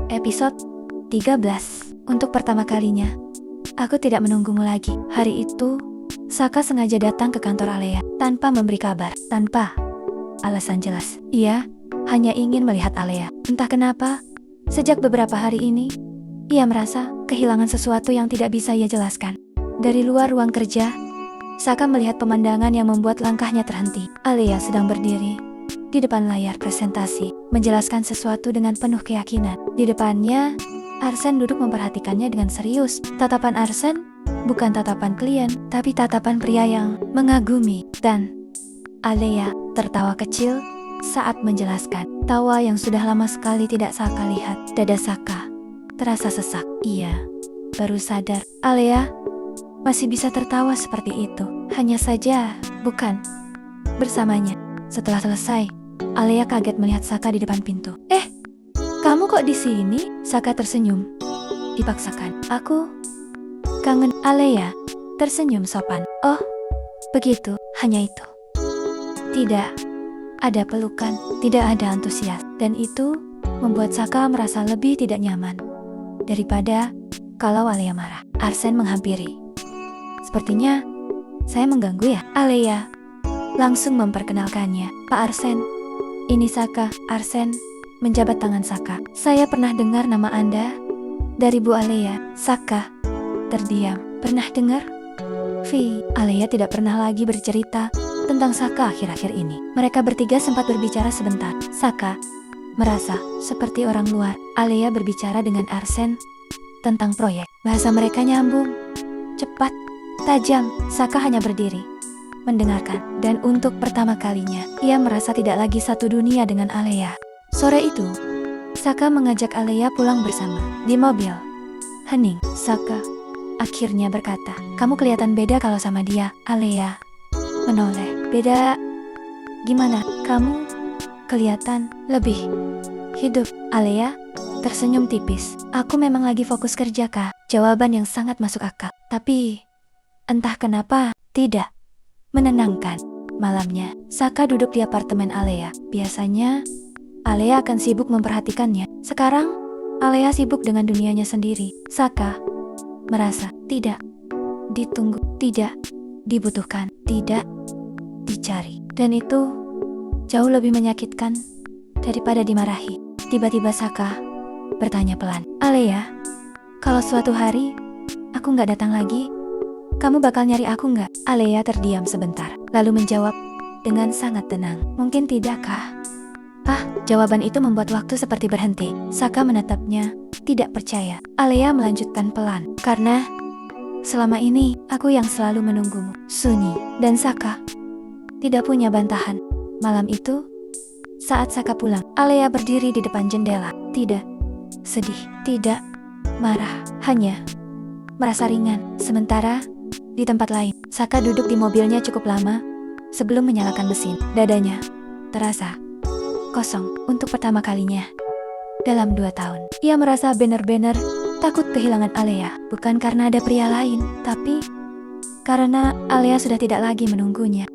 Episode 13. Untuk pertama kalinya, aku tidak menunggumu lagi. Hari itu, Saka sengaja datang ke kantor Alea tanpa memberi kabar, tanpa alasan jelas. Ia hanya ingin melihat Alea. Entah kenapa, sejak beberapa hari ini, ia merasa kehilangan sesuatu yang tidak bisa ia jelaskan. Dari luar ruang kerja, Saka melihat pemandangan yang membuat langkahnya terhenti. Alea sedang berdiri di depan layar presentasi, menjelaskan sesuatu dengan penuh keyakinan. Di depannya, Arsen duduk memperhatikannya dengan serius. Tatapan Arsen bukan tatapan klien, tapi tatapan pria yang mengagumi. Dan Alea tertawa kecil saat menjelaskan. Tawa yang sudah lama sekali tidak Saka lihat. Dada Saka terasa sesak. Ia baru sadar, Alea masih bisa tertawa seperti itu. Hanya saja, bukan bersamanya. Setelah selesai, Alea kaget melihat Saka di depan pintu. Kamu kok di sini? Saka tersenyum. Dipaksakan. Aku kangen. Alea tersenyum sopan. Oh, begitu. Hanya itu. Tidak ada pelukan, tidak ada antusias. Dan itu membuat Saka merasa lebih tidak nyaman daripada kalau Alea marah. Arsen menghampiri. Sepertinya saya mengganggu ya? Alea langsung memperkenalkannya. Pak Arsen, ini Saka. Arsen menjabat tangan Saka. Saya pernah dengar nama Anda dari Bu Alea. Saka terdiam. Pernah dengar? Alea tidak pernah lagi bercerita tentang Saka akhir-akhir ini. Mereka bertiga sempat berbicara sebentar. Saka merasa seperti orang luar. Alea berbicara dengan Arsen tentang proyek. Bahasa mereka nyambung, cepat, tajam. Saka hanya berdiri mendengarkan, dan untuk pertama kalinya, ia merasa tidak lagi satu dunia dengan Alea. Sore itu, Saka mengajak Alea pulang bersama. Di mobil, hening, Saka akhirnya berkata, "Kamu kelihatan beda kalau sama dia." Alea menoleh. "Beda gimana? Kamu kelihatan lebih hidup." Alea tersenyum tipis. "Aku memang lagi fokus kerja, Kak." Jawaban yang sangat masuk akal. Tapi entah kenapa, tidak menenangkan. Malamnya, Saka duduk di apartemen Alea. Biasanya, Alea akan sibuk memperhatikannya. Sekarang, Alea sibuk dengan dunianya sendiri. Saka merasa tidak ditunggu, tidak dibutuhkan, tidak dicari. Dan itu jauh lebih menyakitkan daripada dimarahi. Tiba-tiba Saka bertanya pelan, "Alea, kalau suatu hari aku nggak datang lagi, kamu bakal nyari aku nggak?" Alea terdiam sebentar, lalu menjawab dengan sangat tenang, "Mungkin tidak, Kak." Jawaban itu membuat waktu seperti berhenti. Saka menatapnya, tidak percaya. Alea melanjutkan pelan, "Karena selama ini aku yang selalu menunggumu." Sunyi, dan Saka tidak punya bantahan. Malam itu, saat Saka pulang, Alea berdiri di depan jendela. Tidak sedih, tidak marah, hanya merasa ringan. Sementara di tempat lain, Saka duduk di mobilnya cukup lama sebelum menyalakan mesin. Dadanya terasa kosong untuk pertama kalinya dalam 2 tahun. Ia merasa benar-benar takut kehilangan Alea. Bukan karena ada pria lain, tapi karena Alea sudah tidak lagi menunggunya.